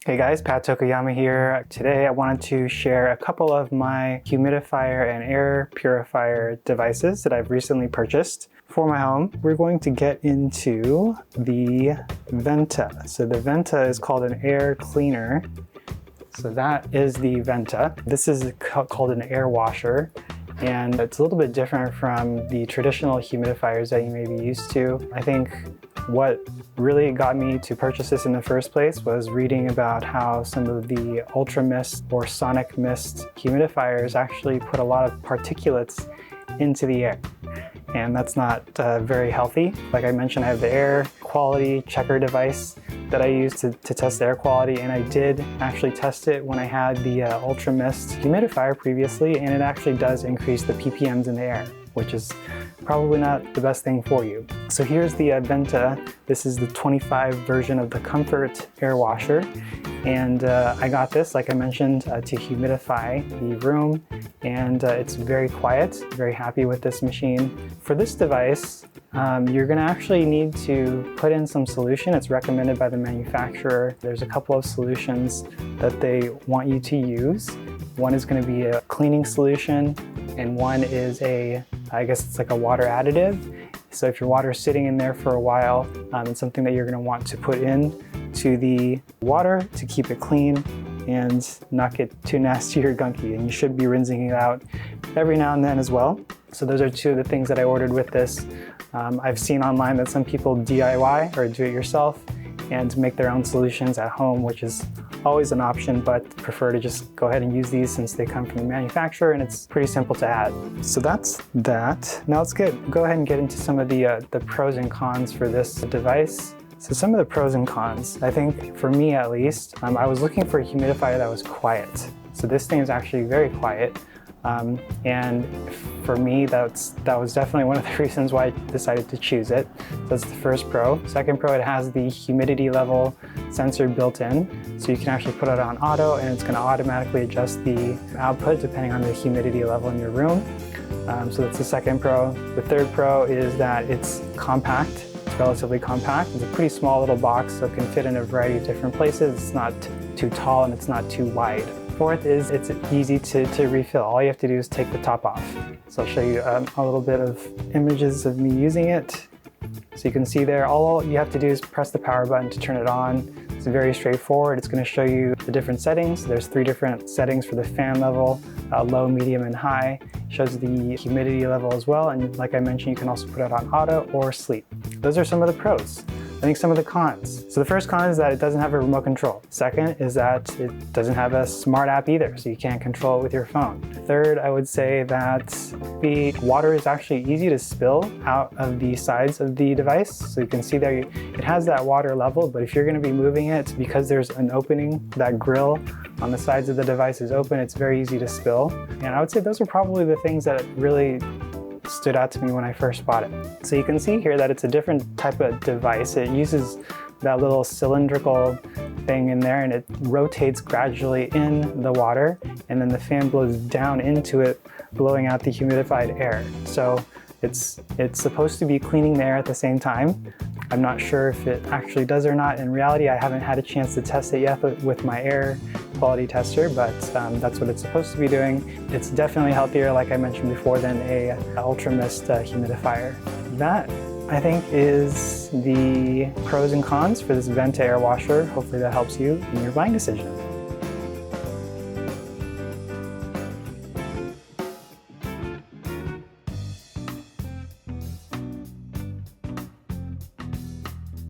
Hey guys, Pat Tokoyama here. Today I wanted to share a couple of my humidifier and air purifier devices that I've recently purchased for my home. We're going to get into the Venta. So the Venta is called an air cleaner. So that is the Venta. This is called an air washer. And it's a little bit different from the traditional humidifiers that you may be used to. I think what really got me to purchase this in the first place was reading about how some of the ultra mist or sonic mist humidifiers actually put a lot of particulates into the air. And that's not very healthy. Like I mentioned, I have the air quality checker device that I use to test the air quality, and I did actually test it when I had the ultra mist humidifier previously, and it actually does increase the ppms in the air, which is probably not the best thing for you. So here's the Venta. This is the 25 version of the Comfort air washer, and I got this, like I mentioned, to humidify the room, and it's very quiet. Very happy with this machine. For this device, you're going to actually need to put in some solution. It's recommended by the manufacturer. There's a couple of solutions that they want you to use. One is going to be a cleaning solution, and one is I guess it's like a water additive. So if your water is sitting in there for a while, it's something that you're going to want to put in to the water to keep it clean and not get too nasty or gunky. And you should be rinsing it out every now and then as well. So those are two of the things that I ordered with this. I've seen online that some people DIY or do it yourself and make their own solutions at home, which is always an option, but prefer to just go ahead and use these since they come from the manufacturer and it's pretty simple to add. So that's that. Now let's go ahead and get into some of the pros and cons for this device. So some of the pros and cons, I think for me at least, I was looking for a humidifier that was quiet. So this thing is actually very quiet. And for me, that was definitely one of the reasons why I decided to choose it. That's the first pro. Second pro, it has the humidity level sensor built in. So you can actually put it on auto and it's going to automatically adjust the output depending on the humidity level in your room. So that's the second pro. The third pro is that it's compact. It's relatively compact. It's a pretty small little box, so it can fit in a variety of different places. It's not too tall and it's not too wide. Fourth is it's easy to refill. All you have to do is take the top off. So I'll show you a little bit of images of me using it. So you can see there, all you have to do is press the power button to turn it on. It's very straightforward. It's going to show you the different settings. There's 3 different settings for the fan level, low, medium, and high. It shows the humidity level as well. And like I mentioned, you can also put it on auto or sleep. Those are some of the pros. I think some of the cons. So the first con is that it doesn't have a remote control. Second is that it doesn't have a smart app either, so you can't control it with your phone. Third, I would say that the water is actually easy to spill out of the sides of the device. So you can see there, it has that water level, but if you're going to be moving it, because there's an opening, that grill on the sides of the device is open, it's very easy to spill. And I would say those are probably the things that really stood out to me when I first bought it. So you can see here that it's a different type of device. It uses that little cylindrical thing in there and it rotates gradually in the water, and then the fan blows down into it, blowing out the humidified air. So it's supposed to be cleaning the air at the same time. I'm not sure if it actually does or not. In reality, I haven't had a chance to test it yet with my air quality tester, but that's what it's supposed to be doing. It's definitely healthier, like I mentioned before, than a ultra mist humidifier. That, I think, is the pros and cons for this Venta air washer. Hopefully that helps you in your buying decision.